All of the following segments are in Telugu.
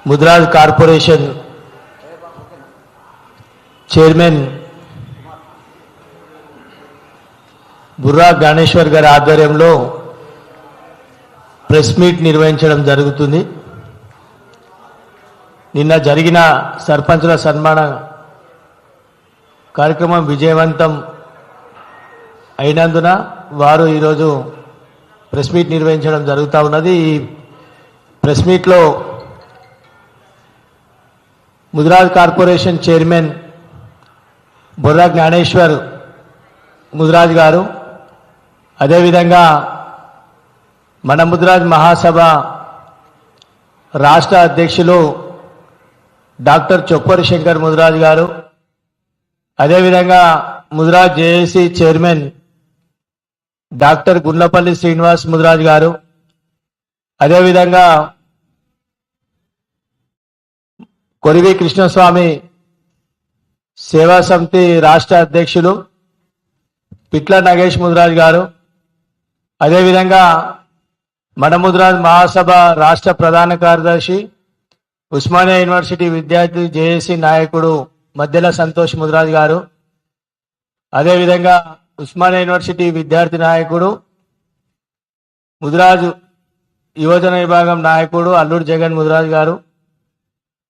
ముద్రాజ్ కార్పొరేషన్ చైర్మన్ బుర్రా గణేశ్వర్ గారి ఆధ్వర్యంలో ప్రెస్ మీట్ నిర్వహించడం జరుగుతుంది. నిన్న జరిగిన సర్పంచుల సన్మాన కార్యక్రమం విజయవంతం అయినందున వారు ఈరోజు ప్రెస్ మీట్ నిర్వహించడం జరుగుతూ ఉన్నది. ఈ ప్రెస్ మీట్లో ముద్రాజ్ కార్పొరేషన్ చైర్మన్ బుర్రా జ్ఞానేశ్వర్ ముద్రాజ్ గారు, అదేవిధంగా మన ముద్రాజ్ మహాసభ రాష్ట్ర అధ్యక్షులు డాక్టర్ చొప్పరి శంకర్ ముద్రాజ్ గారు, అదేవిధంగా Mudiraj JAC chairman doctor Gundlapalli Srinivas Mudiraj గారు, అదేవిధంగా కొరివి కృష్ణస్వామి సేవా సమితి రాష్ట్ర అధ్యక్షులు పిట్ల నగేష్ ముద్రాజ్ గారు, అదేవిధంగా మన ముద్రాజ్ మహాసభ రాష్ట్ర ప్రధాన కార్యదర్శి ఉస్మానియా యూనివర్సిటీ విద్యార్థి జేఏసీ నాయకుడు మధ్యల సంతోష్ ముద్రాజ్ గారు, అదేవిధంగా ఉస్మానియా యూనివర్సిటీ విద్యార్థి నాయకుడు ముద్రాజ్ యువజన విభాగం నాయకుడు అల్లూరు జగన్ ముద్రాజ్ గారు,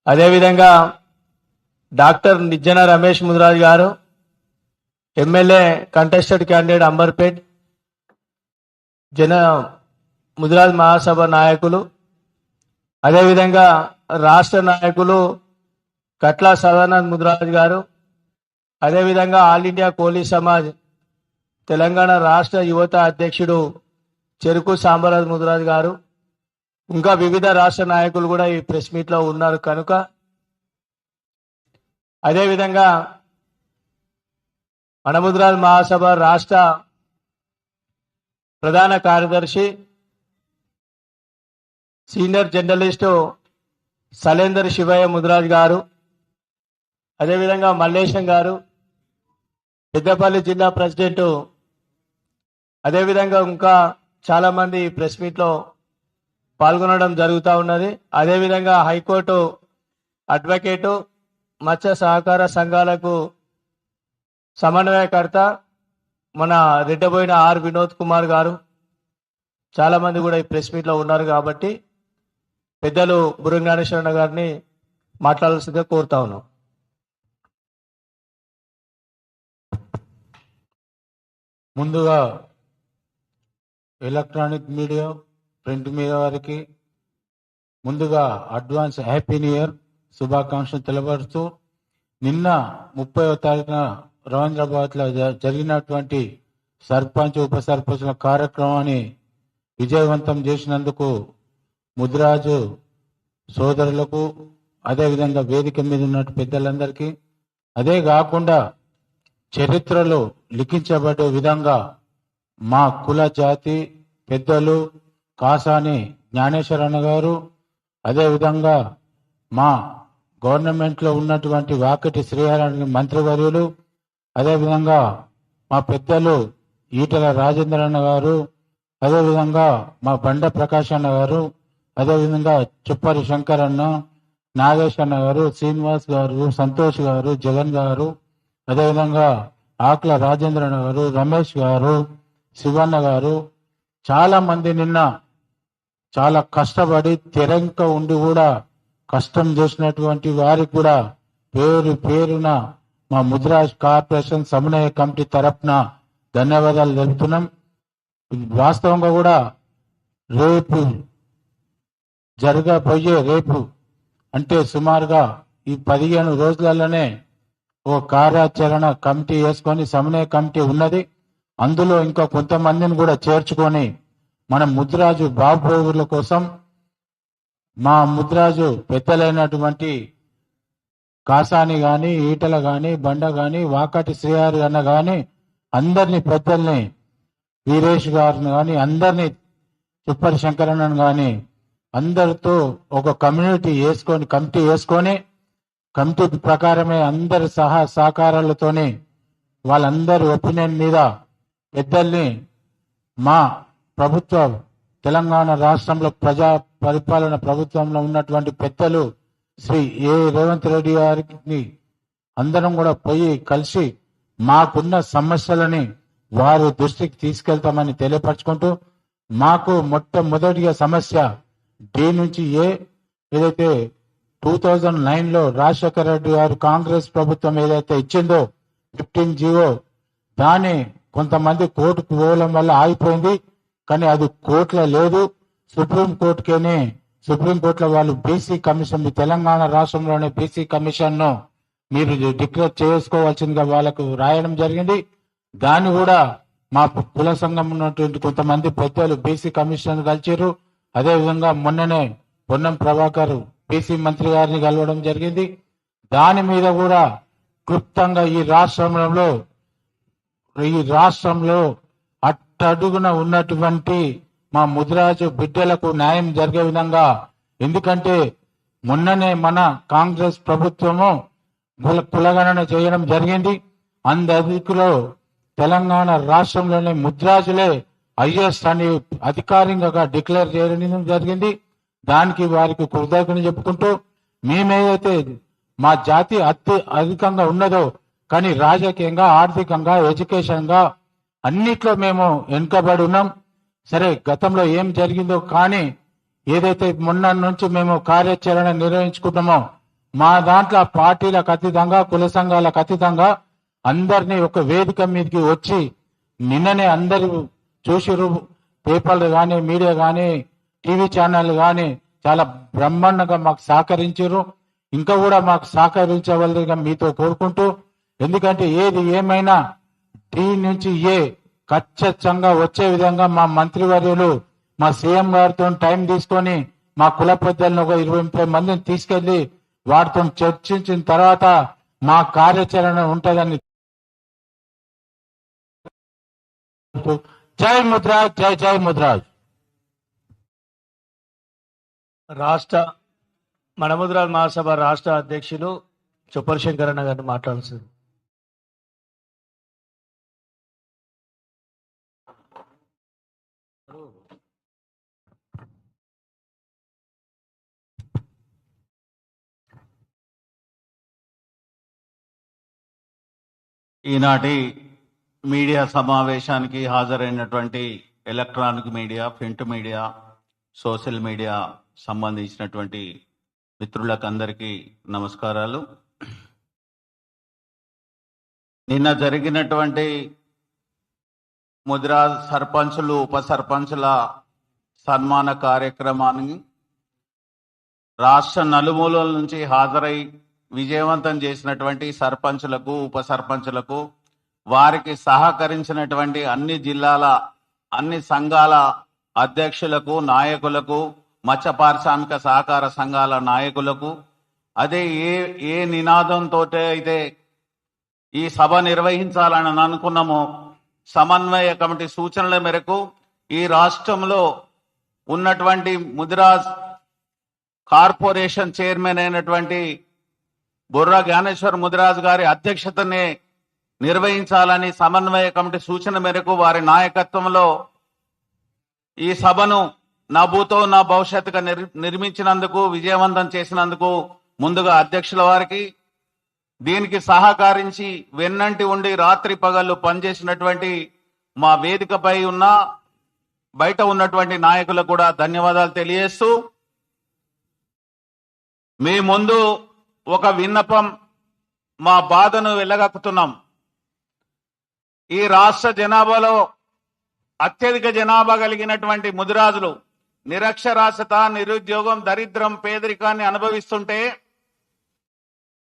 అదేవిధంగా డాక్టర్ నిజ్జన రమేష్ ముద్రాజ్ గారు, MLA contested candidate Amberpet Mudiraj Mahasabha నాయకులు, అదేవిధంగా రాష్ట్ర నాయకులు కట్ల సదానంద్ ముద్రాజ్ గారు, అదేవిధంగా ఆల్ ఇండియా కోలీ సమాజ్ తెలంగాణ రాష్ట్ర యువత అధ్యక్షుడు చెరుకు సాంబరాజ్ ముద్రాజ్ గారు, ఇంకా వివిధ రాష్ట్ర నాయకులు కూడా ఈ ప్రెస్ మీట్లో ఉన్నారు కనుక, అదేవిధంగా మన ముద్రాజ్ మహాసభ రాష్ట్ర ప్రధాన కార్యదర్శి సీనియర్ జర్నలిస్టు సలేందర్ శివయ్య ముద్రాజ్ గారు, అదేవిధంగా మల్లేశం గారు, పెద్దపల్లి జిల్లా ప్రెసిడెంట్, అదేవిధంగా ఇంకా చాలామంది ప్రెస్ మీట్లో పాల్గొనడం జరుగుతూ ఉన్నది. అదేవిధంగా హైకోర్టు అడ్వకేటు మత్స్య సహకార సంఘాలకు సమన్వయకర్త మన రెడ్డబోయిన ఆర్ వినోద్ కుమార్ గారు, చాలామంది కూడా ఈ ప్రెస్ మీట్లో ఉన్నారు కాబట్టి పెద్దలు బుర్రా జ్ఞానేశ్వర గారిని మాట్లాడాల్సిందిగా కోరుతా ఉన్నాం. ముందుగా ఎలక్ట్రానిక్ మీడియా, ప్రింట్ మీడియా వారికి ముందుగా అడ్వాన్స్ హ్యాపీ న్యూ ఇయర్ శుభాకాంక్షలు తెలపరుస్తూ, నిన్న 30వ తారీఖున రవీంద్రాబాద్లో జరిగినటువంటి సర్పంచ్ ఉప సర్పంచుల కార్యక్రమాన్ని విజయవంతం చేసినందుకు ముద్రాజు సోదరులకు, అదేవిధంగా వేదిక మీద ఉన్న పెద్దలందరికీ, అదే కాకుండా చరిత్రలో లిఖించబడే విధంగా మా కుల జాతి పెద్దలు కాసాని జ్ఞానేశ్వరన్న గారు, అదేవిధంగా మా గవర్నమెంట్లో ఉన్నటువంటి వాకటి శ్రీహరి మంత్రివర్యులు, అదేవిధంగా మా పెద్దలు ఈటల రాజేంద్రన్న గారు, అదేవిధంగా మా బండ ప్రకాష్ అన్న గారు, అదేవిధంగా చుప్పరి శంకర్ అన్న, నాగేష్ అన్న గారు, శ్రీనివాస్ గారు, సంతోష్ గారు, జగన్ గారు, అదేవిధంగా ఆకుల రాజేంద్రన్న గారు, రమేష్ గారు, శివన్న గారు, చాలా మంది నిన్న చాలా కష్టపడి తెరంక ఉండి కూడా కష్టం చేసినటువంటి వారికి కూడా పేరు పేరున మా ముద్రాజ్ కార్పొరేషన్ సమన్వయ కమిటీ తరఫున ధన్యవాదాలు తెలుపుతున్నాం. వాస్తవంగా కూడా రేపు రేపు అంటే సుమారుగా ఈ 15 రోజులలోనే ఓ కార్యాచరణ కమిటీ వేసుకొని సమన్వయ కమిటీ ఉన్నది. అందులో ఇంకా కొంతమందిని కూడా చేర్చుకొని మన ముద్రాజు బాబుల కోసం, మా ముద్రాజు పెద్దలైనటువంటి కాసాని గాని, ఈటల గాని, బండ గాని, వాకటి శ్రీహరి అన్న గాని, అందరినీ పెద్దల్ని, వీరేష్ గారిని కానీ, అందరినీ, చుప్పరి శంకరన్న గాని, అందరితో ఒక కమిటీ వేసుకొని కమిటీ ప్రకారమే అందరి సహకారాలతోనే వాళ్ళందరి ఒపీనియన్ మీద పెద్దల్ని మా ప్రభుత్వ తెలంగాణ రాష్ట్రంలో ప్రజా పరిపాలన ప్రభుత్వంలో ఉన్నటువంటి పెద్దలు శ్రీ ఏ రేవంత్ రెడ్డి గారికి అందరం కూడా పోయి కలిసి మాకున్న సమస్యలని వారి దృష్టికి తీసుకెళ్తామని తెలియపరచుకుంటూ, మాకు మొట్టమొదటిగా సమస్య డి నుంచి ఏ, ఏదైతే 2009లో రాజశేఖర రెడ్డి గారు కాంగ్రెస్ ప్రభుత్వం ఏదైతే ఇచ్చిందో 15 జీవో, దాన్ని కొంతమంది కోర్టుకు పోవడం వల్ల ఆగిపోయింది. కానీ అది కోర్టులో లేదు, సుప్రీంకోర్టులో వాళ్ళు బీసీ కమిషన్, మీ తెలంగాణ రాష్ట్రంలోని బీసీ కమిషన్ ను మీరు డిక్లేర్ చేసుకోవాల్సిందిగా వాళ్ళకు రాయడం జరిగింది. దాన్ని కూడా మా కుల సంఘం ఉన్నటువంటి కొంతమంది పెద్దలు బీసీ కమిషన్ కలిచారు. అదేవిధంగా మొన్ననే పొన్నం ప్రభాకర్ బీసీ మంత్రి గారిని కలవడం జరిగింది. దాని మీద కూడా క్లుప్తంగా ఈ రాష్ట్రంలో అట్టడుగున ఉన్నటువంటి మా ముదిరాజు బిడ్డలకు న్యాయం జరిగే విధంగా, ఎందుకంటే మొన్ననే మన కాంగ్రెస్ ప్రభుత్వము కులగణన చేయడం జరిగింది. అందులో తెలంగాణ రాష్ట్రంలోని ముద్రాజులే ఐఎస్ అని అధికారికంగా డిక్లేర్ చేయడం జరిగింది. దానికి వారికి కృతజ్ఞతలు చెప్పుకుంటూ, మేమేదైతే మా జాతి అధికంగా ఉన్నదో కానీ రాజకీయంగా, ఆర్థికంగా, ఎడ్యుకేషన్ గా అన్నిట్లో మేము వెనుకబడి ఉన్నాం. సరే, గతంలో ఏం జరిగిందో కానీ ఏదైతే మొన్న నుంచి మేము కార్యాచరణ నిర్వహించుకుంటామో, మా దాంట్లో పార్టీలకు అతీతంగా, కుల సంఘాలకు అతీతంగా అందరినీ ఒక వేదిక మీదకి వచ్చి, నిన్ననే అందరూ చూసిరు, పేపర్లు కానీ, మీడియా కానీ, టీవీ ఛానల్ కానీ చాలా బ్రహ్మాండంగా మాకు సహకరించారు. ఇంకా కూడా మాకు సహకరించవలసిగా మీతో కోరుకుంటూ, ఎందుకంటే ఏది ఏమైనా డి నుంచి ఏ ఖచ్చితంగా వచ్చే విధంగా మా మంత్రివర్యులు, మా సీఎం గారితో టైం తీసుకొని మా కుల పెద్దలను ఒక 20-30 మందిని తీసుకెళ్లి వారితో చర్చించిన తర్వాత మా కార్యాచరణ ఉంటుందని. జై ముద్రాజ్, జై జై ముద్రాజ్. మన ముదిరాజ్ మహాసభ రాష్ట్ర అధ్యక్షులు చొప్పరి శంకరన్న గారిని మాట్లాడాల్సింది. ఈనాటి మీడియా సమావేశానికి హాజరైనటువంటి electronic media, print media, social media సంబంధించినటువంటి మిత్రులకు అందరికీ నమస్కారాలు. నిన్న జరిగినటువంటి ముదిరాజ్ సర్పంచులు, ఉప సర్పంచుల సన్మాన కార్యక్రమాన్ని రాష్ట్ర నలుమూలల నుంచి హాజరై విజయవంతం చేసినటువంటి సర్పంచులకు, ఉప సర్పంచులకు, వారికి సహకరించినటువంటి అన్ని జిల్లాల, అన్ని సంఘాల అధ్యక్షులకు, నాయకులకు, మత్స్య పారిశ్రామిక సహకార సంఘాల నాయకులకు, అదే ఏ నినాదంతో అయితే ఈ సభ నిర్వహించాలని అనుకున్నామో, సమన్వయ కమిటీ సూచనల మేరకు ఈ రాష్ట్రంలో ఉన్నటువంటి ముదిరాజ్ కార్పొరేషన్ చైర్మన్ అయినటువంటి బుర్రా జ్ఞానేశ్వర్ ముదిరాజ్ గారి అధ్యక్షతనే నిర్వహించాలని సమన్వయ కమిటీ సూచన మేరకు వారి నాయకత్వంలో ఈ సభను నా భూతో నా భవిష్యత్తుగా నిర్మించినందుకు, విజయవంతం చేసినందుకు ముందుగా అధ్యక్షుల వారికి, దీనికి సహకరించి వెన్నంటి ఉండి రాత్రి పగళ్ళు పనిచేసినటువంటి మా వేదికపై ఉన్న బయట ఉన్నటువంటి నాయకులకు కూడా ధన్యవాదాలు తెలియజేస్తూ, మీ ముందు ఒక విన్నపం, మా బాధను వెళ్ళగక్కుతున్నాం. ఈ రాష్ట్ర జనాభాలో అత్యధిక జనాభా కలిగినటువంటి ముదిరాజులు నిరక్షరాస్యత, నిరుద్యోగం, దరిద్రం, పేదరికాన్ని అనుభవిస్తుంటే,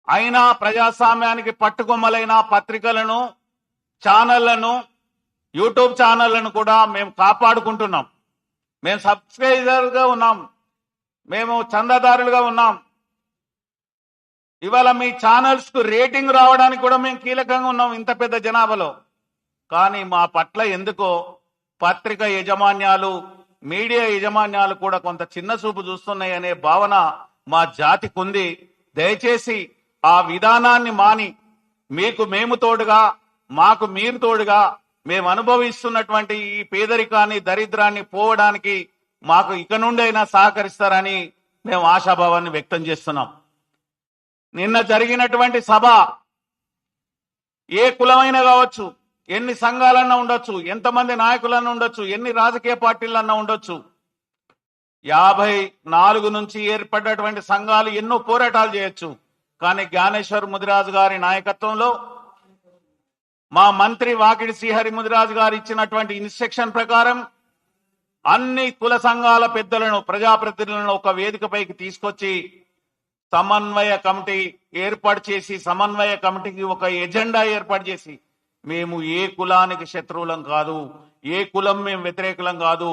అయినా ప్రజాస్వామ్యానికి పట్టుకొమ్మలైన పత్రికలను, ఛానళ్లను, యూట్యూబ్ ఛానళ్లను కూడా మేము కాపాడుకుంటున్నాం. మేము సబ్స్క్రైబర్గా ఉన్నాం, మేము చందాదారులుగా ఉన్నాం. ఇవాళ మీ ఛానల్స్ కు రేటింగ్ రావడానికి కూడా మేము కీలకంగా ఉన్నాం ఇంత పెద్ద జనాభాలో. కానీ మా పట్ల ఎందుకో పత్రిక యజమాన్యాలు, మీడియా యజమాన్యాలు కూడా కొంత చిన్న చూపు చూస్తున్నాయి అనే భావన మా జాతికి ఉంది. దయచేసి ఆ విధానాన్ని మాని, మీకు మేము తోడుగా, మాకు మీరు తోడుగా, మేము అనుభవిస్తున్నటువంటి ఈ పేదరికాన్ని, దరిద్రాన్ని పోవడానికి మాకు ఇక నుండైనా సహకరిస్తారని మేము ఆశాభావాన్ని వ్యక్తం చేస్తున్నాం. నిన్న జరిగినటువంటి సభ ఏ కులమైనా కావచ్చు, ఎన్ని సంఘాలన్నా ఉండొచ్చు, ఎంతమంది నాయకులన్నా ఉండొచ్చు, ఎన్ని రాజకీయ పార్టీలన్నా ఉండొచ్చు, 54 నుంచి ఏర్పడ్డటువంటి సంఘాలు ఎన్నో పోరాటాలు చేయొచ్చు. కానీ జ్ఞానేశ్వర్ ముదిరాజు గారి నాయకత్వంలో మా మంత్రి వాకిడి శ్రీహరి ముదిరాజు గారు ఇచ్చినటువంటి ఇన్స్ట్రక్షన్ ప్రకారం అన్ని కుల సంఘాల పెద్దలను, ప్రజాప్రతినిధులను ఒక వేదికపైకి తీసుకొచ్చి సమన్వయ కమిటీ ఏర్పాటు చేసి, సమన్వయ కమిటీకి ఒక ఎజెండా ఏర్పాటు చేసి, మేము ఏ కులానికి శత్రువులం కాదు, ఏ కులం మేము వ్యతిరేకులం కాదు,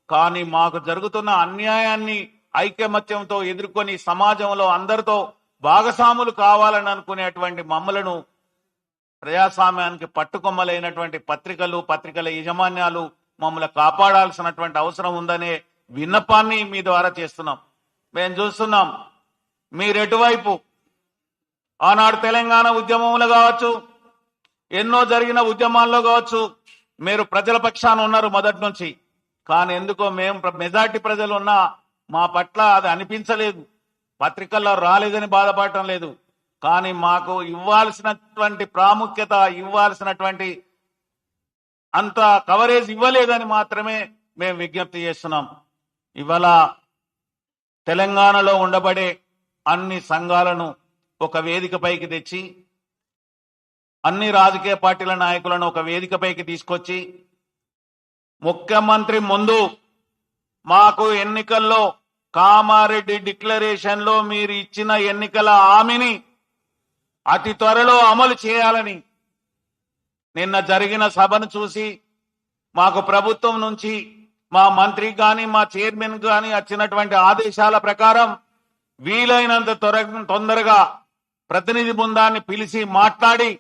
కానీ మాకు జరుగుతున్న అన్యాయాన్ని ఐకమత్యంతో ఎదుర్కొని సమాజంలో అందరితో భాగస్వాములు కావాలని అనుకునేటువంటి మమ్మలను ప్రజాస్వామ్యానికి పట్టుకొమ్మలైనటువంటి పత్రికలు, పత్రికల యాజమాన్యాలు మమ్మల్ని కాపాడాల్సినటువంటి అవసరం ఉందనే విన్నపాన్ని మీ ద్వారా చేస్తున్నాం. మేము చూస్తున్నాం మీరెటువైపు ఆనాడు తెలంగాణ ఉద్యమంలో కావచ్చు, ఎన్నో జరిగిన ఉద్యమాల్లో కావచ్చు, మీరు ప్రజల పక్షాన ఉన్నారు మొదటి నుంచి. కానీ ఎందుకో మేము మెజార్టీ ప్రజలు ఉన్నా మా పట్ల అది అనిపించలేదు, పత్రికల్లో రాలేదని బాధపడటం లేదు. కానీ మాకు ఇవ్వాల్సినటువంటి ప్రాముఖ్యత, ఇవ్వాల్సినటువంటి అంత కవరేజ్ ఇవ్వలేదని మాత్రమే మేము విజ్ఞప్తి చేస్తున్నాం. ఇవాళ తెలంగాణలో ఉండబడే అన్ని సంఘాలను ఒక వేదికపైకి తెచ్చి, అన్ని రాజకీయ పార్టీల నాయకులను ఒక వేదికపైకి తీసుకొచ్చి, ముఖ్యమంత్రి ముందు మాకు ఎన్నికల్లో కామారెడ్డి డిక్లరేషన్ లో మీరు ఇచ్చిన ఎన్నికల హామీని అతి త్వరలో అమలు చేయాలని నిన్న జరిగిన సభను చూసి మాకు ప్రభుత్వం నుంచి మా మంత్రి కానీ మా చైర్మన్ కానీ వచ్చినటువంటి ఆదేశాల ప్రకారం వీలైనంత తొందరగా ప్రతినిధి బృందాన్ని పిలిచి మాట్లాడి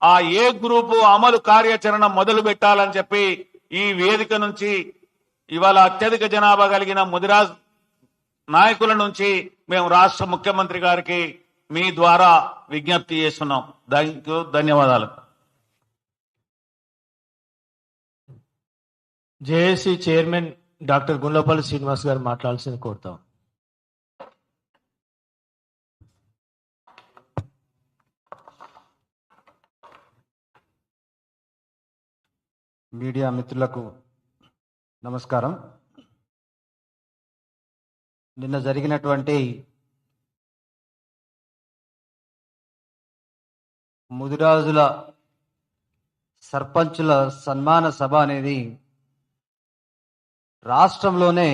ఆ ఏ గ్రూపు అమలు కార్యాచరణ మొదలు పెట్టాలని చెప్పి ఈ వేదిక నుంచి ఇవాళ అత్యధిక జనాభా కలిగిన ముదిరాజ్ నాయకుల నుంచి మేము రాష్ట్ర ముఖ్యమంత్రి గారికి మీ ద్వారా విజ్ఞప్తి చేస్తున్నాం. ధన్యవాదాలు. JAC chairman doctor Gundlapalli Srinivas గారు మాట్లాడాల్సింది కోరుతాం. మీడియా మిత్రులకు నమస్కారం. నిన్న జరిగినటువంటి ముదిరాజుల సర్పంచుల సన్మాన సభ అనేది రాష్ట్రంలోనే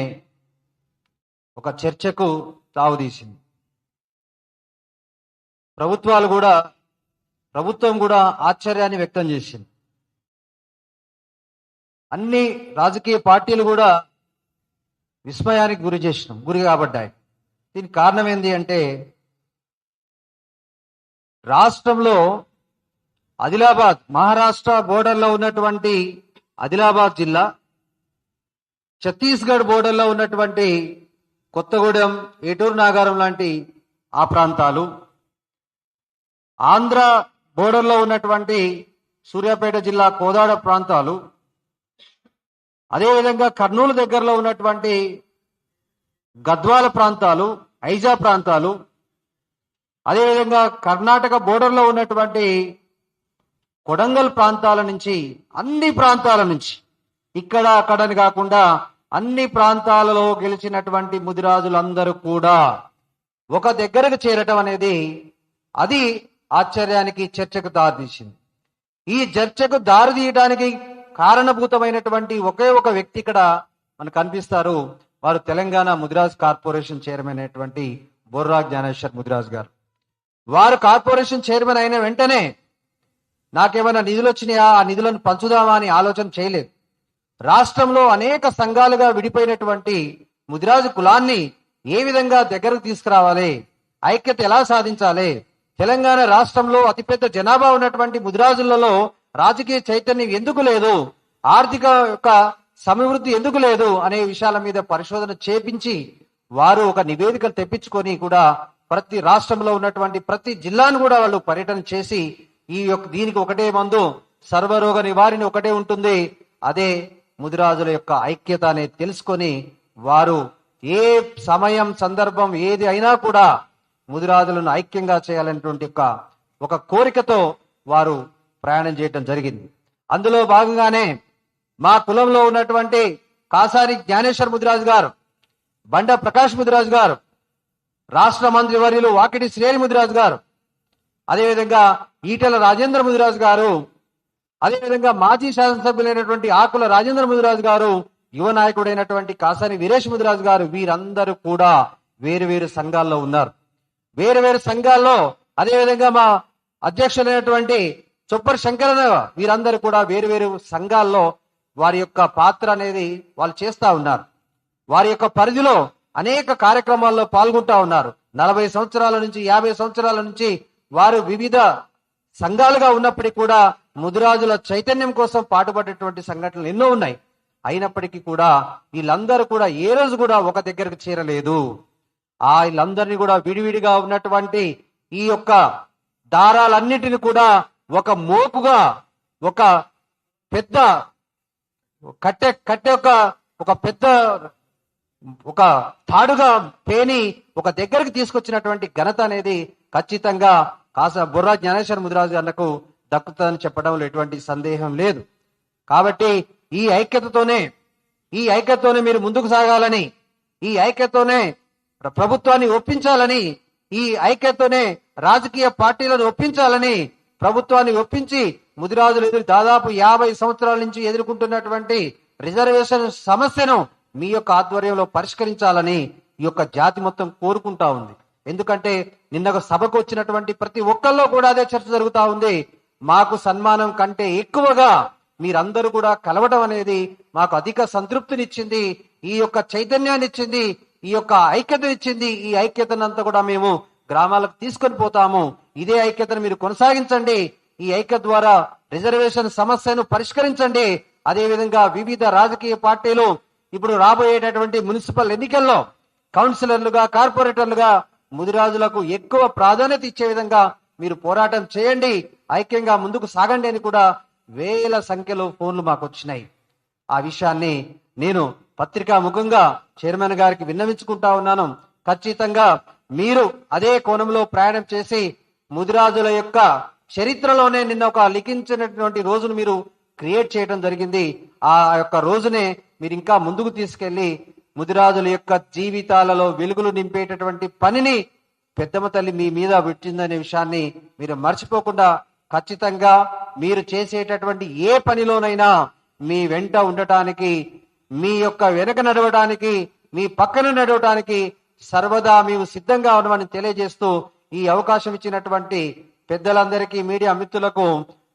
ఒక చర్చకు తావుతీసింది. ప్రభుత్వం కూడా ఆశ్చర్యాన్ని వ్యక్తం చేసింది. అన్ని రాజకీయ పార్టీలు కూడా విస్మయానికి గురి కాబడ్డాయి. దీనికి కారణం ఏంటి అంటే, రాష్ట్రంలో ఆదిలాబాద్, మహారాష్ట్ర బోర్డర్లో ఉన్నటువంటి ఆదిలాబాద్ జిల్లా, ఛత్తీస్గఢ్ బోర్డర్లో ఉన్నటువంటి కొత్తగూడెం, ఏటూరు నాగారం లాంటి ఆ ప్రాంతాలు, ఆంధ్ర బోర్డర్లో ఉన్నటువంటి సూర్యాపేట జిల్లా కోదాడ ప్రాంతాలు, అదేవిధంగా కర్నూలు దగ్గరలో ఉన్నటువంటి గద్వాల ప్రాంతాలు, ఐజా ప్రాంతాలు, అదేవిధంగా కర్ణాటక బోర్డర్లో ఉన్నటువంటి కొడంగల్ ప్రాంతాల నుంచి, అన్ని ప్రాంతాల నుంచి, ఇక్కడ అక్కడని కాకుండా అన్ని ప్రాంతాలలో గెలిచినటువంటి ముదిరాజులందరూ కూడా ఒక దగ్గరకు చేరటం అనేది అది ఆశ్చర్యానికి, చర్చకు దారితీసింది. ఈ చర్చకు దారి తీయడానికి కారణభూతమైనటువంటి ఒకే ఒక వ్యక్తి ఇక్కడ మనకు కనిపిస్తారు. వారు తెలంగాణ ముదిరాజ్ కార్పొరేషన్ చైర్మన్ అయినటువంటి బొర్రా జ్ఞానేశ్వర్ ముదిరాజ్ గారు. వారు కార్పొరేషన్ చైర్మన్ అయిన వెంటనే నాకేమైనా నిధులు వచ్చినాయా, ఆ నిధులను పంచుదామా అని ఆలోచన చేయలేదు. రాష్ట్రంలో అనేక సంఘాలుగా విడిపోయినటువంటి ముదిరాజు కులాన్ని ఏ విధంగా దగ్గరకు తీసుకురావాలి, ఐక్యత ఎలా సాధించాలి, తెలంగాణ రాష్ట్రంలో అతిపెద్ద జనాభా ఉన్నటువంటి ముదిరాజులలో రాజకీయ చైతన్యం ఎందుకు లేదు, ఆర్థిక యొక్క సమృద్ధి ఎందుకు లేదు అనే విషయాల మీద పరిశోధన చేపించి వారు ఒక నివేదికలు తెప్పించుకొని కూడా ప్రతి రాష్ట్రంలో ఉన్నటువంటి ప్రతి జిల్లాను కూడా వాళ్ళు పర్యటన చేసి దీనికి ఒకటే మందు, సర్వరోగ నివారణ ఒకటే ఉంటుంది, అదే ముదిరాజుల యొక్క ఐక్యత అనేది తెలుసుకొని వారు ఏ సమయం సందర్భం ఏది అయినా కూడా ముదిరాజులను ఐక్యంగా చేయాలనేటువంటి ఒక కోరికతో వారు ప్రయాణం చేయటం జరిగింది. అందులో భాగంగానే మా కులంలో ఉన్నటువంటి కాసాని జ్ఞానేశ్వర్ ముదిరాజు గారు, బండ ప్రకాష్ ముదిరాజు గారు, రాష్ట్ర మంత్రి వర్యులు వాకిటి శ్రేణి ముదిరాజు గారు, అదేవిధంగా ఈటెల రాజేంద్ర ముదిరాజు గారు, అదేవిధంగా మాజీ శాసనసభ్యులైనటువంటి ఆకుల రాజేంద్ర ముదిరాజు గారు, యువ నాయకుడైనటువంటి కాసాని వీరేష్ ముదిరాజు గారు, వీరందరూ కూడా వేరు వేరు సంఘాల్లో ఉన్నారు. వేరు వేరు సంఘాల్లో అదేవిధంగా మా అధ్యక్షులైనటువంటి చొప్పరి శంకరన్న, వీరందరూ కూడా వేరు వేరు సంఘాల్లో వారి యొక్క పాత్ర అనేది వాళ్ళు చేస్తా ఉన్నారు. వారి యొక్క పరిధిలో అనేక కార్యక్రమాల్లో పాల్గొంటా ఉన్నారు. 40 సంవత్సరాల నుంచి 50 సంవత్సరాల నుంచి వారు వివిధ సంఘాలుగా ఉన్నప్పటికీ కూడా ముదిరాజుల చైతన్యం కోసం పాటుపడేటువంటి సంఘటనలు ఎన్నో ఉన్నాయి. అయినప్పటికీ కూడా వీళ్ళందరూ కూడా ఏ రోజు కూడా ఒక దగ్గరకు చేరలేదు. వీళ్ళందరినీ కూడా విడివిడిగా ఉన్నటువంటి ఈ యొక్క దారాలన్నిటిని కూడా ఒక మోపుగా, ఒక పెద్ద కట్టె ఒక పెద్ద ఒక తాడుగా పేని ఒక దగ్గరికి తీసుకొచ్చినటువంటి ఘనత అనేది ఖచ్చితంగా బుర్రా జ్ఞానేశ్వర ముదిరాజు గారికి దక్కుతుందని చెప్పడంలో ఎటువంటి సందేహం లేదు. కాబట్టి ఈ ఐక్యతతోనే మీరు ముందుకు సాగాలని, ఈ ఐక్యతతోనే ప్రభుత్వాన్ని ఒప్పించాలని, ఈ ఐక్యతతోనే రాజకీయ పార్టీలను ఒప్పించాలని, ప్రభుత్వాన్ని ఒప్పించి ముదిరాజులు దాదాపు 50 సంవత్సరాల నుంచి ఎదుర్కొంటున్నటువంటి రిజర్వేషన్ సమస్యను మీ యొక్క ఆధ్వర్యంలో పరిష్కరించాలని ఈ యొక్క జాతి మొత్తం కోరుకుంటా ఉంది. ఎందుకంటే నిన్న సభకు వచ్చినటువంటి ప్రతి ఒక్కరిలో కూడా అదే చర్చ జరుగుతా ఉంది. మాకు సన్మానం కంటే ఎక్కువగా మీరందరూ కూడా కలవడం అనేది మాకు అధిక సంతృప్తినిచ్చింది, ఈ యొక్క చైతన్యాన్ని ఇచ్చింది, ఈ యొక్క ఐక్యతనిచ్చింది. ఈ ఐక్యతనంతా కూడా మేము గ్రామాలకు తీసుకొని పోతాము. ఇదే ఐక్యతను మీరు కొనసాగించండి. ఈ ఐక్యత ద్వారా రిజర్వేషన్ సమస్యను పరిష్కరించండి. అదేవిధంగా వివిధ రాజకీయ పార్టీలు ఇప్పుడు రాబోయేటటువంటి మున్సిపల్ ఎన్నికల్లో కౌన్సిలర్లుగా, కార్పొరేటర్లుగా ముదిరాజులకు ఎక్కువ ప్రాధాన్యత ఇచ్చే విధంగా మీరు పోరాటం చేయండి, ఐక్యంగా ముందుకు సాగండి అని కూడా వేల సంఖ్యలో ఫోన్లు మాకు వచ్చినాయి. ఆ విషయాన్ని నేను పత్రికా ముఖంగా చైర్మన్ గారికి విన్నవించుకుంటా ఉన్నాను. ఖచ్చితంగా మీరు అదే కోణంలో ప్రయాణం చేసి ముదిరాజుల యొక్క చరిత్రలోనే నిన్న ఒక లిఖించినటువంటి రోజును మీరు క్రియేట్ చేయడం జరిగింది. ఆ యొక్క రోజునే మీరు ఇంకా ముందుకు తీసుకెళ్లి ముదిరాజుల యొక్క జీవితాలలో వెలుగులు నింపేటటువంటి పనిని పెద్దమ్మ తల్లి మీ మీద పెట్టిందనే విషయాన్ని మీరు మర్చిపోకుండా ఖచ్చితంగా మీరు చేసేటటువంటి ఏ పనిలోనైనా మీ వెంట ఉండటానికి, మీ యొక్క వెనక నడవడానికి, మీ పక్కన నడవటానికి సర్వదా మేము సిద్ధంగా ఉన్నామని తెలియజేస్తూ ఈ అవకాశం ఇచ్చినటువంటి పెద్దలందరికీ, మీడియా మిత్రులకు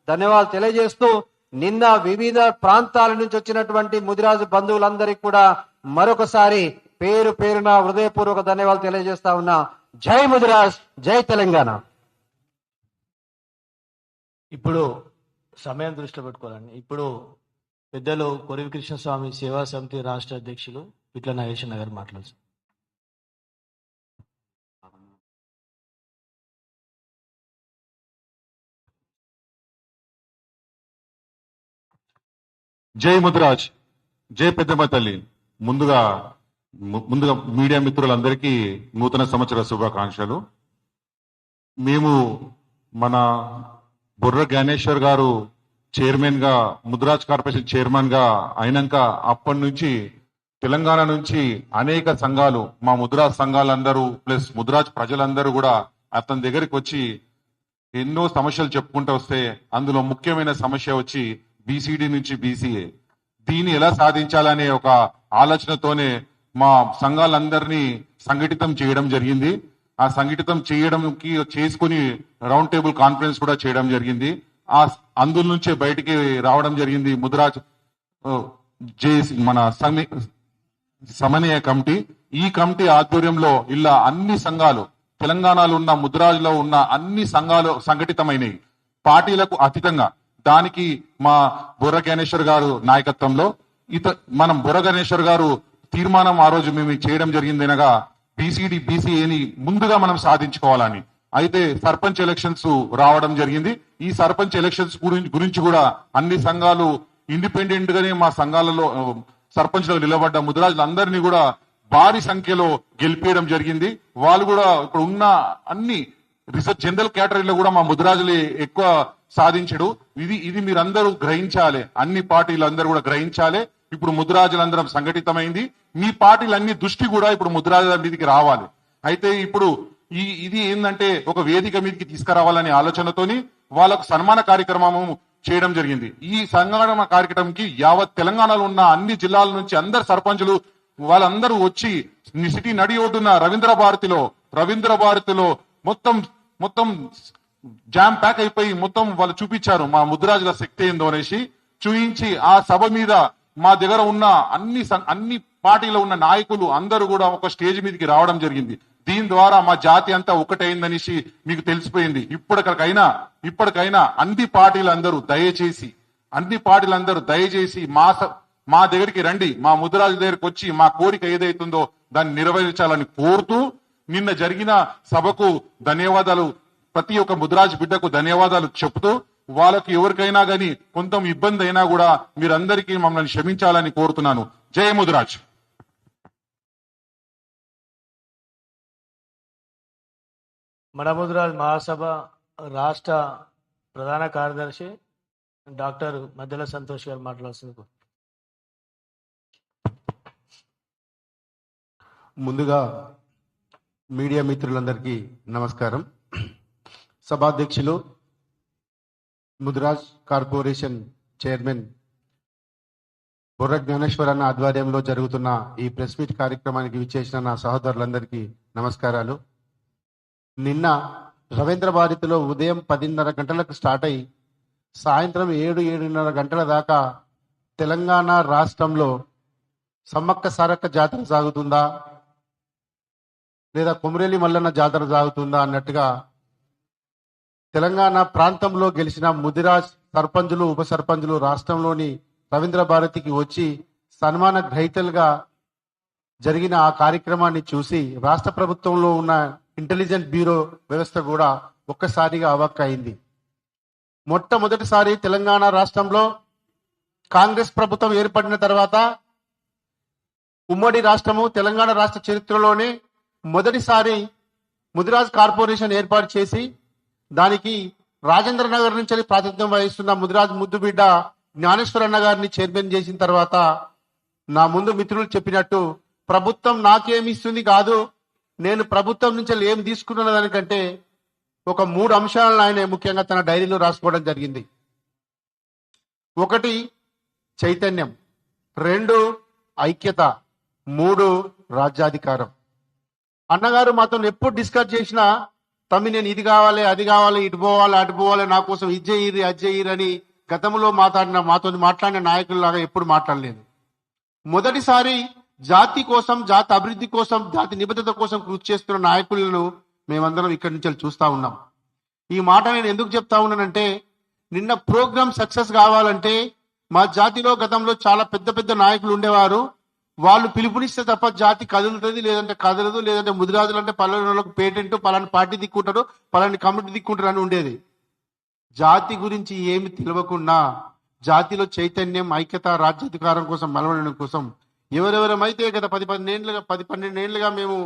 ధన్యవాదాలు తెలియజేస్తూ నిన్న వివిధ ప్రాంతాల నుంచి వచ్చినటువంటి ముదిరాజు బంధువులందరికీ కూడా మరొకసారి పేరు పేరున హృదయపూర్వక ధన్యవాదాలు తెలియజేస్తా ఉన్నా. జై ముదిరాజ్, జై తెలంగాణ. ఇప్పుడు సమయం దృష్టిలో పెట్టుకోవాలండి. ఇప్పుడు పెద్దలు కొరివి కృష్ణస్వామి సేవా సమితి రాష్ట్ర అధ్యక్షులు పిట్ల నాగేశ్వర గారు మాట్లాడుతున్నారు. జై ముదిరాజ్, జై పెద్దమ్మ తల్లి. ముందుగా మీడియా మిత్రులందరికీ నూతన సంవత్సర శుభాకాంక్షలు. మేము మన బుర్ర జ్ఞానేశ్వర్ గారు చైర్మన్ గా, ముదిరాజ్ కార్పొరేషన్ చైర్మన్ గా అయినాక అప్పటి నుంచి తెలంగాణ నుంచి అనేక సంఘాలు, మా ముదిరాజ్ సంఘాలందరూ ప్లస్ ముదిరాజ్ ప్రజలందరూ కూడా అతని దగ్గరికి వచ్చి ఎన్నో సమస్యలు చెప్పుకుంటూ వస్తే అందులో ముఖ్యమైన సమస్య వచ్చి బీసీడీ నుంచి బీసీఏ. దీన్ని ఎలా సాధించాలనే ఒక ఆలోచనతోనే మా సంఘాలందరినీ సంఘటితం చేయడం జరిగింది. ఆ సంఘటితం చేయడంకి చేసుకుని రౌండ్ టేబుల్ కాన్ఫరెన్స్ కూడా చేయడం జరిగింది. అందులో నుంచే బయటికి రావడం జరిగింది ముదిరాజ్ మన సమన్వయ కమిటీ. ఈ కమిటీ ఆధ్వర్యంలో ఇలా అన్ని సంఘాలు, తెలంగాణలో ఉన్న ముదిరాజులో ఉన్న అన్ని సంఘాలు సంఘటితమైనవి పార్టీలకు అతీతంగా. దానికి మా బుర్ర జ్ఞానేశ్వర్ గారు నాయకత్వంలో మనం బుర్ర జ్ఞానేశ్వర్ గారు తీర్మానం ఆ రోజు మేము చేయడం జరిగింది అనగా బీసీడీ బీసీఏని ముందుగా మనం సాధించుకోవాలని. అయితే సర్పంచ్ ఎలక్షన్స్ రావడం జరిగింది. ఈ సర్పంచ్ ఎలక్షన్స్ గురించి కూడా అన్ని సంఘాలు ఇండిపెండెంట్ గానే మా సంఘాలలో సర్పంచ్ లో నిలబడ్డ ముదిరాజులందరినీ కూడా భారీ సంఖ్యలో గెలిపేయడం జరిగింది. వాళ్ళు కూడా ఇప్పుడు ఉన్న అన్ని రిసర్చ్ జనరల్ కేటగిరీలో కూడా మా ముదిరాజులే ఎక్కువ సాధించడు. ఇది మీరందరూ గ్రహించాలి, అన్ని పార్టీలు అందరూ కూడా గ్రహించాలి. ఇప్పుడు ముదిరాజులందరం సంఘటితమైంది. మీ పార్టీలన్నీ దృష్టి కూడా ఇప్పుడు ముదిరాజుల మీదకి రావాలి. అయితే ఇప్పుడు ఇది ఏంటంటే ఒక వేదిక మీదకి తీసుకురావాలనే ఆలోచనతోని వాళ్ళకు సన్మాన కార్యక్రమం చేయడం జరిగింది. ఈ సన్మాన కార్యక్రమంకి యావత్ తెలంగాణలో ఉన్న అన్ని జిల్లాల నుంచి అందరు సర్పంచులు వాళ్ళందరూ వచ్చి సిటీ నడి ఒడ్డున రవీంద్ర భారతిలో మొత్తం జామ్ ప్యాక్ అయిపోయి మొత్తం వాళ్ళు చూపించారు మా ముద్రాజుల శక్తి ఏందో అనేసి చూపించి ఆ సభ మీద మా దగ్గర ఉన్న అన్ని పార్టీలో ఉన్న నాయకులు అందరూ కూడా ఒక స్టేజ్ మీదకి రావడం జరిగింది. దీని ద్వారా మా జాతి అంతా ఒకటైందనేసి మీకు తెలిసిపోయింది. ఇప్పటికైనా అన్ని పార్టీలందరూ దయచేసి మా దగ్గరికి రండి, మా ముదిరాజు దగ్గరికి వచ్చి మా కోరిక ఏదైతుందో దాన్ని నెరవేర్చాలని కోరుతూ నిన్న జరిగిన సభకు ధన్యవాదాలు, ప్రతి ఒక్క ముదిరాజు బిడ్డకు ధన్యవాదాలు చెప్తూ వాళ్ళకి ఎవరికైనా గానీ కొంత ఇబ్బంది అయినా కూడా మీరందరికీ మమ్మల్ని క్షమించాలని కోరుతున్నాను. జయ ముదిరాజ్. మడముద్రాజ్ మహాసభ రాష్ట్ర ప్రధాన కార్యదర్శి డాక్టర్ మద్దెల సంతోష్ గారు మాట్లాడుతున్నారు. ముందుగా మీడియా మిత్రులందరికీ నమస్కారం. సభాధ్యక్షులు ముదిరాజ్ కార్పొరేషన్ చైర్మన్ బొర్ర జ్ఞానేశ్వరన్న ఆధ్వర్యంలో జరుగుతున్న ఈ ప్రెస్ మీట్ కార్యక్రమానికి విచ్చేసిన నా సహోదరులందరికీ నమస్కారాలు. నిన్న రవీంద్ర భారతిలో ఉదయం 10:30 గంటలకు స్టార్ట్ అయి సాయంత్రం 7-7:30 గంటల దాకా తెలంగాణ రాష్ట్రంలో సమ్మక్క సారక్క జాతర సాగుతుందా లేదా కొమరేలి మల్లన్న జాతర సాగుతుందా అన్నట్టుగా తెలంగాణ ప్రాంతంలో గెలిచిన ముదిరాజ్ సర్పంచులు ఉప సర్పంచులు రాష్ట్రంలోని రవీంద్ర భారతికి వచ్చి సన్మాన గ్రహీతలుగా జరిగిన ఆ కార్యక్రమాన్ని చూసి రాష్ట్ర ప్రభుత్వంలో ఉన్న ఇంటెలిజెంట్ బ్యూరో వ్యవస్థ కూడా ఒక్కసారిగా అవాక్కయింది. మొట్టమొదటిసారి తెలంగాణ రాష్ట్రంలో కాంగ్రెస్ ప్రభుత్వం ఏర్పడిన తర్వాత ఉమ్మడి రాష్ట్రము తెలంగాణ రాష్ట్ర చరిత్రలోనే మొదటిసారి ముదిరాజ్ కార్పొరేషన్ ఏర్పాటు చేసి దానికి రాజేంద్ర నగర్ నుంచి ప్రాతినిధ్యం వహిస్తున్న ముదిరాజ్ ముద్దుబిడ్డ జ్ఞానేశ్వరన్న గారిని చైర్మన్ చేసిన తర్వాత నా ముందు మిత్రులు చెప్పినట్టు ప్రభుత్వం నాకేమిస్తుంది కాదు, నేను ప్రభుత్వం నుంచి ఏం తీసుకున్న దానికంటే ఒక 3 అంశాలను ఆయన ముఖ్యంగా తన డైరీలో రాసుకోవడం జరిగింది. 1 చైతన్యం, 2 ఐక్యత, 3 రాజ్యాధికారం. అన్నగారు మాతో ఎప్పుడు డిస్కస్ చేసినా తమ్మి నేను ఇది కావాలి అది కావాలి ఇటు పోవాలి అటు పోవాలి నా కోసం ఇది చేయరు అది చేయరు అని గతంలో మాతో మాట్లాడిన నాయకుల్లాగా ఎప్పుడు మాట్లాడలేదు. మొదటిసారి జాతి కోసం, జాతి అభివృద్ధి కోసం, జాతి నిబద్ధత కోసం కృషి చేస్తున్న నాయకులను మేమందరం ఇక్కడి నుంచి చూస్తా ఉన్నాం. ఈ మాట నేను ఎందుకు చెప్తా ఉన్నానంటే నిన్న ప్రోగ్రామ్ సక్సెస్ కావాలంటే మా జాతిలో గతంలో చాలా పెద్ద పెద్ద నాయకులు ఉండేవారు. వాళ్ళు పిలుపునిస్తే తప్ప జాతి కదులుతుంది, లేదంటే కదలదు, లేదంటే ముదిరాజులు అంటే పలానాలకు పేటెంట్, పలాని పార్టీ దిక్కుంటారు, పలాని కమిటీ దిక్కుంటారు అని ఉండేది. జాతి గురించి ఏమి తెలియకుండా జాతిలో చైతన్యం, ఐక్యత, రాజ్యాధికారం కోసం మలవడం కోసం ఎవరెవరమైతే గత 10-12 ఏళ్లుగా మేము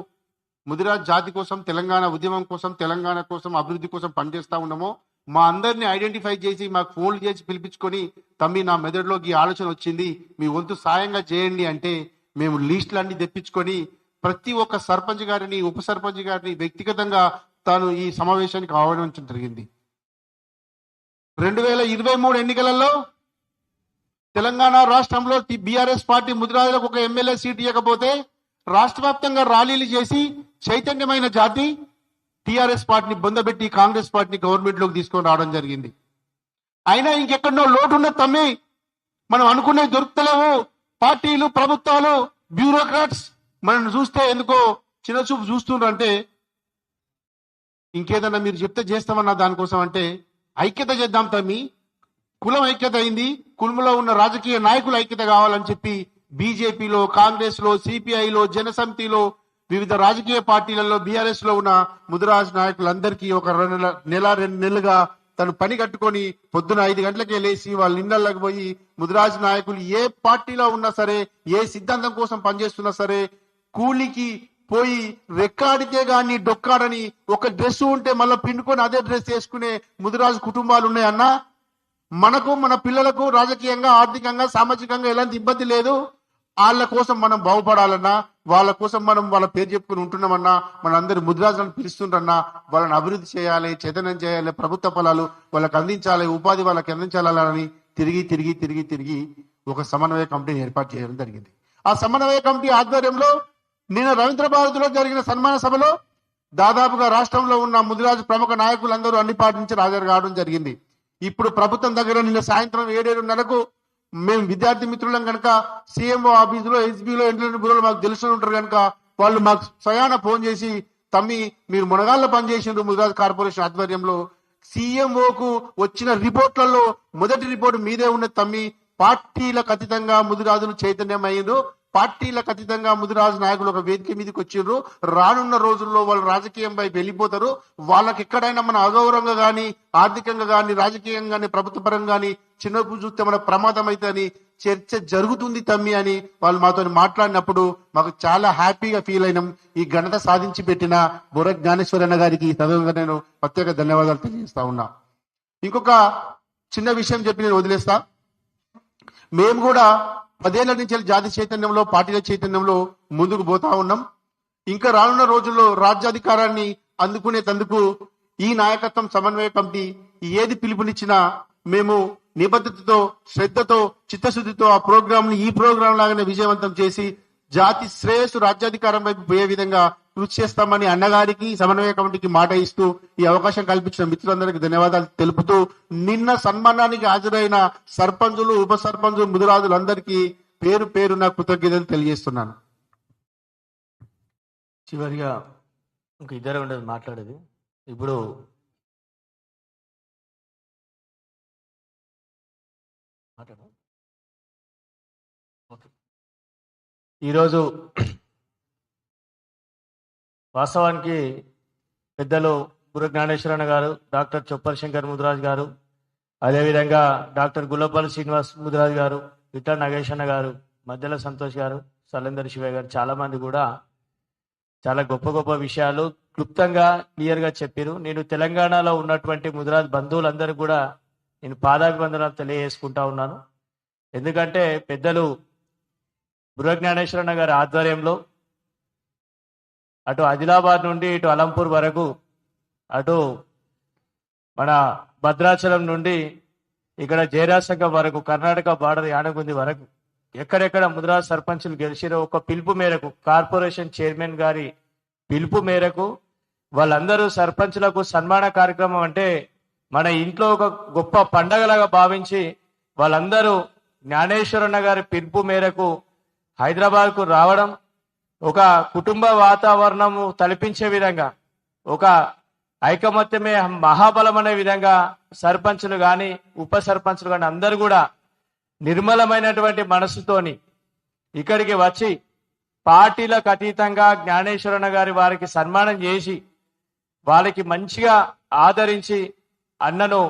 ముదిరాజ్ జాతి కోసం, తెలంగాణ ఉద్యమం కోసం, తెలంగాణ కోసం, అభివృద్ధి కోసం పనిచేస్తా ఉన్నామో మా అందరినీ ఐడెంటిఫై చేసి మాకు ఫోన్లు చేసి పిలిపించుకొని తమ్మి నా మెదడులోకి ఈ ఆలోచన వచ్చింది, మీ వంతు సాయంగా చేయండి అంటే మేము లిస్టులన్నీ తెప్పించుకొని ప్రతి ఒక్క సర్పంచ్ గారిని, ఉప సర్పంచ్ గారిని వ్యక్తిగతంగా తాను ఈ సమావేశానికి ఆహ్వానించడం జరిగింది. 2023 ఎన్నికలలో తెలంగాణ రాష్ట్రంలో బీఆర్ఎస్ పార్టీ ముదిరాజులకు ఒక ఎమ్మెల్యే సీట్ ఇవ్వకపోతే రాష్ట్ర వ్యాప్తంగా ర్యాలీలు చేసి చైతన్యమైన జాతి టీఆర్ఎస్ పార్టీని బొందబెట్టి కాంగ్రెస్ పార్టీని గవర్నమెంట్ లోకి తీసుకొని రావడం జరిగింది. అయినా ఇంకెక్కడో లోటు ఉన్న తమ్మి మనం అనుకునే దొరుకుతలేవు. పార్టీలు, ప్రభుత్వాలు, బ్యూరోక్రాట్స్ మనం చూస్తే ఎందుకో చిన్నచూపు చూస్తుండ్రు. అంటే ఇంకేదన్నా మీరు చెప్తే చేస్తామన్నా దానికోసం అంటే ఐక్యత చేద్దాం తమ్మి, కులం ఐక్యత అయింది, కులంలో ఉన్న రాజకీయ నాయకులు ఐక్యత కావాలని చెప్పి బీజేపీలో, కాంగ్రెస్ లో, సిపిఐలో, జనసమితిలో, వివిధ రాజకీయ పార్టీలలో, బీఆర్ఎస్ లో ఉన్న ముదిరాజ్ నాయకులందరికీ ఒక 2 నెలలుగా తను పని కట్టుకొని పొద్దున 5 గంటలకే లేచి వాళ్ళ ఇళ్లలోకి పోయి ముదిరాజ్ నాయకులు ఏ పార్టీలో ఉన్నా సరే, ఏ సిద్ధాంతం కోసం పనిచేస్తున్నా సరే, కూలికి పోయి రెక్కాడితే గాని డొక్కాడని ఒక డ్రెస్ ఉంటే మళ్ళీ పిండుకొని అదే డ్రెస్ వేసుకునే ముదిరాజు కుటుంబాలు ఉన్నాయన్నా. మనకు మన పిల్లలకు రాజకీయంగా, ఆర్థికంగా, సామాజికంగా ఎలాంటి ఇబ్బంది లేదు. వాళ్ళ కోసం మనం బాగుపడాలన్నా, వాళ్ళ కోసం మనం వాళ్ళ పేరు చెప్పుకుని ఉంటున్నామన్నా, మన అందరి ముదిరాజులను పిలుస్తుండ్రన్నా, వాళ్ళని అభివృద్ధి చేయాలి, చైతన్యం చేయాలి, ప్రభుత్వ ఫలాలు వాళ్ళకి అందించాలి, ఉపాధి వాళ్ళకి అందించాలని తిరిగి ఒక సమన్వయ కమిటీని ఏర్పాటు చేయడం జరిగింది. ఆ సమన్వయ కమిటీ ఆధ్వర్యంలో నిన్న రవీంద్ర భారతిలో జరిగిన సన్మాన సభలో దాదాపుగా రాష్ట్రంలో ఉన్న ముదిరాజు ప్రముఖ నాయకులందరూ అన్ని పార్టీ నుంచి హాజరు కావడం జరిగింది. ఇప్పుడు ప్రభుత్వం దగ్గర నిన్న సాయంత్రం 7:30 మేము విద్యార్థి మిత్రులం కనుక సీఎంఓ ఆఫీసులో, ఎస్బీలో, ఇంటర్నెట్ బ్యూరోలో మాకు తెలిసిన ఉంటారు కనుక వాళ్ళు మాకు స్వయాన ఫోన్ చేసి, తమ్మి మీరు మునగాళ్ళ పనిచేసిండ్రు ముదిరాజు కార్పొరేషన్ ఆధ్వర్యంలో, సీఎంఓకు వచ్చిన రిపోర్ట్లలో మొదటి రిపోర్ట్ మీదే ఉన్న తమ్మి, పార్టీలకు అతీతంగా ముదిరాజులు చైతన్యం అయ్యిండ్రు, పార్టీలకు అతీతంగా ముదిరాజు నాయకులు ఒక వేదిక మీదకి వచ్చిండ్రు, రానున్న రోజుల్లో వాళ్ళు రాజకీయం వైపు వెళ్ళిపోతారు, వాళ్ళకి ఎక్కడైనా మన అగౌరవంగా కానీ, ఆర్థికంగా కానీ, రాజకీయంగా కానీ, ప్రభుత్వ పరంగా కానీ చిన్నపు చూస్తే మన ప్రమాదం అయితే అని చర్చ జరుగుతుంది తమ్మి అని వాళ్ళు మాతో మాట్లాడినప్పుడు మాకు చాలా హ్యాపీగా ఫీల్ అయినాం. ఈ ఘనత సాధించి పెట్టిన బుర్ర జ్ఞానేశ్వరన్న గారికి ఈ సందర్భంగా నేను ప్రత్యేక ధన్యవాదాలు తెలియజేస్తా ఉన్నా. ఇంకొక చిన్న విషయం చెప్పి నేను వదిలేస్తా. మేము కూడా 10 ఏళ్ల నుంచి జాతి చైతన్యంలో, పార్టీల చైతన్యంలో ముందుకు పోతా ఉన్నాం. ఇంకా రానున్న రోజుల్లో రాజ్యాధికారాన్ని అందుకునేందుకు ఈ నాయకత్వం సమన్వయ కమిటీ ఏది పిలుపునిచ్చినా మేము నిబద్ధతతో, శ్రద్ధతో, చిత్తశుద్ధితో ఆ ఈ ప్రోగ్రాం లాగానే విజయవంతం చేసి జాతి శ్రేయస్సు, రాజ్యాధికారం వైపు పోయే విధంగా కృషి చేస్తామని అన్నగారికి, సమన్వయ కమిటీకి మాట ఇస్తూ ఈ అవకాశం కల్పించిన మిత్రులందరికీ ధన్యవాదాలు తెలుపుతూ, నిన్న సన్మానానికి హాజరైన సర్పంచులు, ఉప సర్పంచులు, ముదిరాజులందరికీ పేరు పేరున కృతజ్ఞతలు తెలియజేస్తున్నాను. చివరిగా ఇంక ఇద్దరు ఉండదు మాట్లాడేది. ఇప్పుడు ఈరోజు వాస్తవానికి పెద్దలు బుర్ర జ్ఞానేశ్వరన్న గారు, డాక్టర్ చొప్పర్ శంకర్ ముదిరాజ్ గారు, అదేవిధంగా డాక్టర్ గుల్లపల్లి శ్రీనివాస్ ముదిరాజ్ గారు, ఇట్లా నాగేశన్న గారు, మధ్యల సంతోష్ గారు, సలందరి శివయ్య గారు, చాలా మంది కూడా చాలా గొప్ప గొప్ప విషయాలు క్లుప్తంగా క్లియర్గా చెప్పారు. నేను తెలంగాణలో ఉన్నటువంటి ముదిరాజ్ బంధువులందరూ కూడా నేను పాదాభివందనాలు తెలియజేసుకుంటా ఉన్నాను. ఎందుకంటే పెద్దలు బుర్ర జ్ఞానేశ్వరన్న గారి ఆధ్వర్యంలో అటు ఆదిలాబాద్ నుండి ఇటు అలంపూర్ వరకు, అటు మన భద్రాచలం నుండి ఇక్కడ జయరాజసంగం వరకు, కర్ణాటక బార్డర్ యానగుంది వరకు ఎక్కడెక్కడ ముదిరాజ్ సర్పంచులు గెలిచిరో ఒక పిలుపు మేరకు, కార్పొరేషన్ చైర్మన్ గారి పిలుపు మేరకు వాళ్ళందరూ సర్పంచులకు సన్మాన కార్యక్రమం అంటే మన ఇంట్లో ఒక గొప్ప పండగలాగా భావించి వాళ్ళందరూ జ్ఞానేశ్వరన్న గారి పిలుపు మేరకు హైదరాబాద్కు రావడం, ఒక కుటుంబ వాతావరణము తలపించే విధంగా, ఒక ఐకమత్యమే మహాబలం అనే విధంగా సర్పంచులు కానీ, ఉప సర్పంచులు కానీ అందరూ కూడా నిర్మలమైనటువంటి మనసుతోని ఇక్కడికి వచ్చి పార్టీలకు అతీతంగా జ్ఞానేశ్వరన్న గారి వారికి సన్మానం చేసి వాళ్ళకి మంచిగా ఆదరించి అన్నను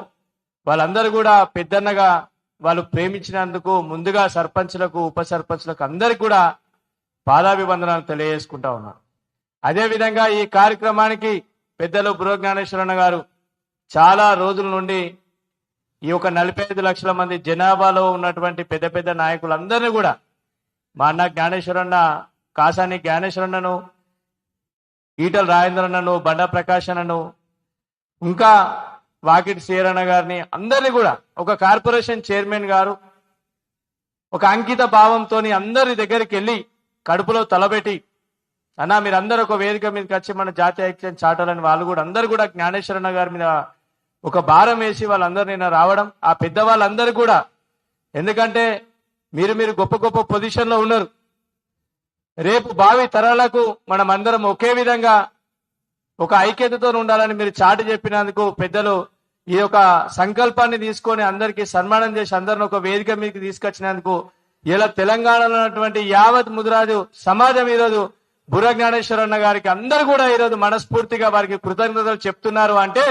వాళ్ళందరూ కూడా పెద్దన్నగా వాళ్ళు ప్రేమించినందుకు ముందుగా సర్పంచులకు, ఉప సర్పంచులకు అందరికి కూడా పాదాభివందనాలు తెలియజేసుకుంటా ఉన్నాను. అదేవిధంగా ఈ కార్యక్రమానికి పెద్దలు బుర్ర జ్ఞానేశ్వరన్న గారు చాలా రోజుల నుండి ఈ యొక్క 45 లక్షల మంది జనాభాలో ఉన్నటువంటి పెద్ద పెద్ద నాయకులందరినీ కూడా, మా అన్న జ్ఞానేశ్వరన్న, కాసాని జ్ఞానేశ్వరన్నను, ఈటల రాజేంద్రన్నను, బండ ప్రకాష్ అన్నను, ఇంకా వాకిటి శ్రీరన్న గారిని అందరినీ కూడా ఒక కార్పొరేషన్ చైర్మన్ గారు ఒక అంకిత భావంతో అందరి దగ్గరికి వెళ్ళి కడుపులో తలబెట్టి, అన్నా మీరందరూ ఒక వేదిక మీదకి వచ్చి మన జాతీయ ఐక్యం చాటాలని వాళ్ళు కూడా అందరూ కూడా జ్ఞానేశ్వరన్న గారి మీద ఒక భారం వేసి వాళ్ళందరూ నిన్న రావడం, ఆ పెద్దవాళ్ళందరూ కూడా, ఎందుకంటే మీరు గొప్ప గొప్ప పొజిషన్లో ఉన్నారు, రేపు భావి తరాలకు మనం అందరం ఒకే విధంగా ఒక ఐక్యతతో ఉండాలని మీరు చాటి చెప్పినందుకు పెద్దలు ఈ యొక్క సంకల్పాన్ని తీసుకొని అందరికీ సన్మానం చేసి అందరిని ఒక వేదిక మీదకి తీసుకొచ్చినందుకు ఇలా తెలంగాణలో ఉన్నటువంటి యావత్ ముదిరాజు సమాజం ఈరోజు బుర్ర జ్ఞానేశ్వరన్న గారికి అందరూ కూడా ఈరోజు మనస్ఫూర్తిగా వారికి కృతజ్ఞతలు చెప్తున్నారు అంటే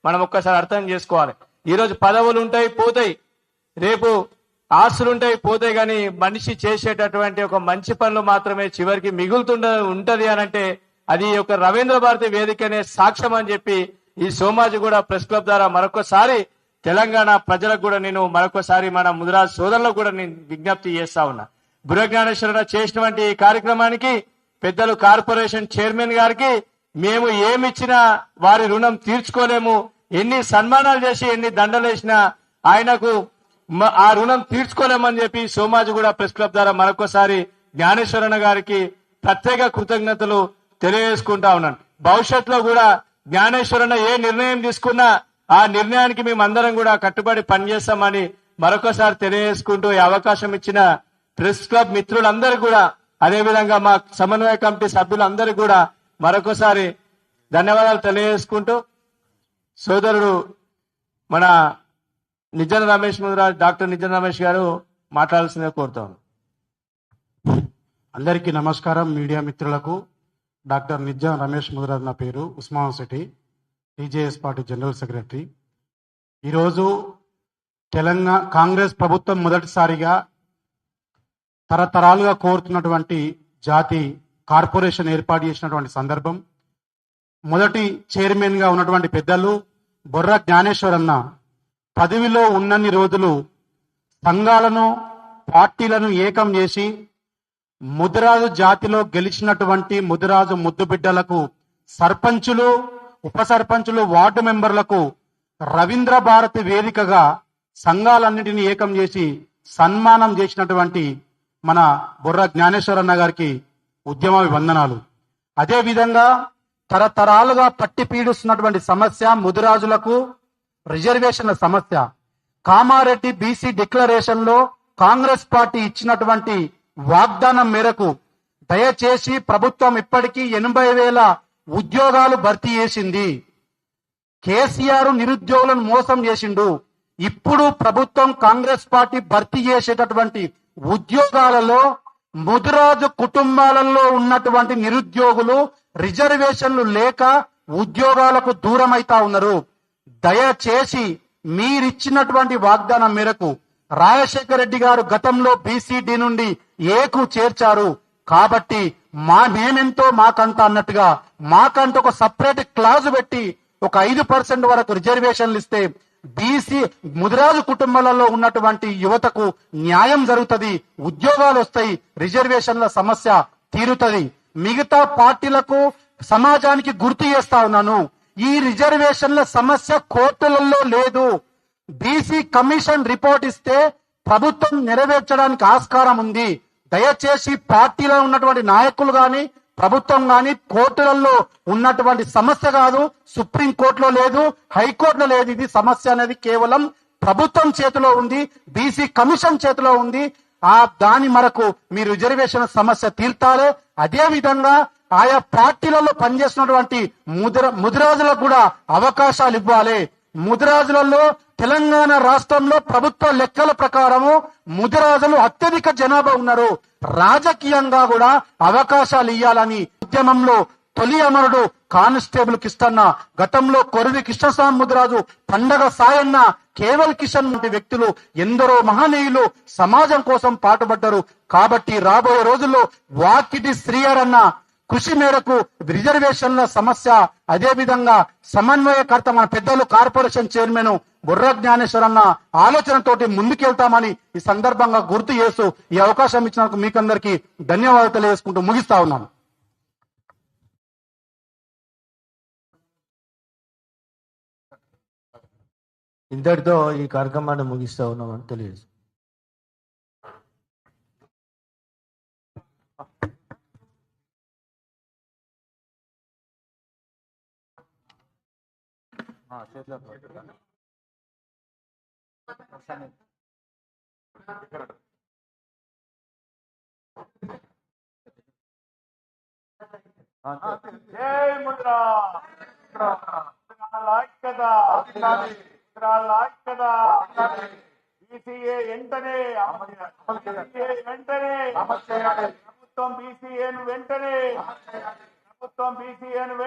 మనం ఒక్కసారి అర్థం చేసుకోవాలి. ఈరోజు పదవులు ఉంటాయి, పోతాయి, రేపు ఆస్తులుంటాయి పోతే గాని మనిషి చేసేటటువంటి ఒక మంచి పనులు మాత్రమే చివరికి ఉంటది అని అంటే అది ఒక రవీంద్ర భారతి వేదికనే సాక్ష్యం అని చెప్పి ఈ సోమాజిగూడ ప్రెస్ క్లబ్ ద్వారా మరొకసారి తెలంగాణ ప్రజలకు కూడా నేను మరొకసారి మన ముదిరాజ్ సోదరులకు కూడా నేను విజ్ఞప్తి చేస్తా ఉన్నా. బుర్ర జ్ఞానేశ్వర చేసినటువంటి ఈ కార్యక్రమానికి పెద్దలు కార్పొరేషన్ చైర్మన్ గారికి మేము ఏమిచ్చినా వారి రుణం తీర్చుకోలేము. ఎన్ని సన్మానాలు చేసి ఎన్ని దండలు వేసినా ఆయనకు ఆ రుణం తీర్చుకోలేమని చెప్పి సోమాజిగూడ ప్రెస్ క్లబ్ ద్వారా మరొకసారి జ్ఞానేశ్వరన్న గారికి ప్రత్యేక కృతజ్ఞతలు తెలియజేసుకుంటా ఉన్నాను. భవిష్యత్తులో కూడా జ్ఞానేశ్వరన్న ఏ నిర్ణయం తీసుకున్నా ఆ నిర్ణయానికి మేమందరం కూడా కట్టుబడి పనిచేస్తామని మరొకసారి తెలియజేసుకుంటూ ఈ అవకాశం ఇచ్చిన ప్రెస్ క్లబ్ మిత్రులందరూ కూడా అదేవిధంగా మా సమన్వయ కమిటీ సభ్యులందరూ కూడా మరొకసారి ధన్యవాదాలు తెలియజేసుకుంటూ సోదరుడు మన నిజన రమేష్ ముదిరాజ్ డాక్టర్ నిజన రమేష్ గారు మాట్లాడాల్సిందిగా కోరుతాను. అందరికీ నమస్కారం. మీడియా మిత్రులకు డాక్టర్ నిజం రమేష్ ముదిరాజ్ నా పేరు, Osman city TJS party general secretary. ఈరోజు తెలంగాణ కాంగ్రెస్ ప్రభుత్వం మొదటిసారిగా తరతరాలుగా కోరుతున్నటువంటి జాతి కార్పొరేషన్ ఏర్పాటు చేసినటువంటి సందర్భం. మొదటి చైర్మన్ గా ఉన్నటువంటి పెద్దలు బొర్ర జ్ఞానేశ్వరన్న పదవిలో ఉన్నన్ని రోజులు సంఘాలను పార్టీలను ఏకం చేసి ముదిరాజు జాతిలో గెలిచినటువంటి ముదిరాజు ముద్దు బిడ్డలకు సర్పంచులు, ఉప సర్పంచులు, వార్డు మెంబర్లకు రవీంద్ర భారతి వేదికగా సంఘాలన్నింటినీ ఏకం చేసి సన్మానం చేసినటువంటి మన బొర్ర జ్ఞానేశ్వరన్న గారికి ఉద్యమ వందనాలు. అదేవిధంగా తరతరాలుగా పట్టి పీడిస్తున్నటువంటి సమస్య ముదిరాజులకు రిజర్వేషన్ల సమస్య. కామారెడ్డి బీసీ డిక్లరేషన్ లో కాంగ్రెస్ పార్టీ ఇచ్చినటువంటి వాగ్దానం మేరకు దయచేసి ప్రభుత్వం ఇప్పటికీ 80,000 ఉద్యోగాలు భర్తీ చేసింది. కేసీఆర్ నిరుద్యోగులను మోసం చేసిండు. ఇప్పుడు ప్రభుత్వం కాంగ్రెస్ పార్టీ భర్తీ చేసేటటువంటి ఉద్యోగాలలో ముదిరాజు కుటుంబాలలో ఉన్నటువంటి నిరుద్యోగులు రిజర్వేషన్లు లేక ఉద్యోగాలకు దూరం అవుతా ఉన్నారు. దయచేసి మీరిచ్చినటువంటి వాగ్దానం మేరకు రాజశేఖర రెడ్డి గారు గతంలో బీసీడీ నుండి ఏకు చేర్చారు కాబట్టి మేమెంతో మాకంత అన్నట్టుగా మాకంట ఒక సపరేట్ క్లాజ్ పెట్టి ఒక 5% వరకు రిజర్వేషన్లు ఇస్తే బీసీ ముదిరాజు కుటుంబాలలో ఉన్నటువంటి యువతకు న్యాయం జరుగుతుంది, ఉద్యోగాలు వస్తాయి, రిజర్వేషన్ల సమస్య తీరుతుంది. మిగతా పార్టీలకు సమాజానికి గుర్తు చేస్తా ఉన్నాను, ఈ రిజర్వేషన్ల సమస్య కోర్టులలో లేదు. బీసీ కమిషన్ రిపోర్ట్ ఇస్తే ప్రభుత్వం నెరవేర్చడానికి ఆస్కారం ఉంది. దయచేసి పార్టీలో ఉన్నటువంటి నాయకులు గాని ప్రభుత్వం గాని కోర్టులలో ఉన్నటువంటి సమస్య కాదు, సుప్రీం కోర్టులో లేదు, హైకోర్టులో లేదు. ఇది సమస్య అనేది కేవలం ప్రభుత్వం చేతిలో ఉంది, బీసీ కమిషన్ చేతిలో ఉంది. దాని మరకు మీ రిజర్వేషన్ సమస్య తీర్చాలి. అదే విధంగా ఆయా పార్టీలలో పనిచేస్తున్నటువంటి ముదిరాజులకు కూడా అవకాశాలు ఇవ్వాలి. ముదిరాజులలో తెలంగాణ రాష్ట్రంలో ప్రభుత్వ లెక్కల ప్రకారము ముదిరాజులు అత్యధిక జనాభా ఉన్నారు. రాజకీయంగా కూడా అవకాశాలు ఇవ్వాలని ఉద్యమంలో తొలి అమరుడు కానిస్టేబుల్ కిష్టన్న, గతంలో కొరివి కృష్ణస్వామి ముదిరాజు, పండగ సాయన్న, కేవల్ కిషన్ వంటి వ్యక్తులు ఎందరో మహనీయులు సమాజం కోసం పాటుపడ్డారు. కాబట్టి రాబోయే రోజుల్లో వాకిటి శ్రీయర్ అన్న కృషి మేరకు రిజర్వేషన్ల సమస్య, అదే విధంగా సమన్వయకర్త మన పెద్దలు కార్పొరేషన్ చైర్మన్ బుర్ర జ్ఞానేశ్వరన్న ఆలోచనతోటి ముందుకెళ్తామని ఈ సందర్భంగా గుర్తు చేస్తూ ఈ అవకాశం ఇచ్చినందుకు మీకందరికీ ధన్యవాదాలు తెలియజేసుకుంటూ ముగిస్తా ఉన్నాను. ఇంతటితో ఈ కార్యక్రమాన్ని ముగిస్తా ఉన్నామని తెలియజేస్తాం. జై ముద్రా ఐక్యత, బీసీఏ వెంటనే ప్రభుత్వం బీసీఏను వెంటనే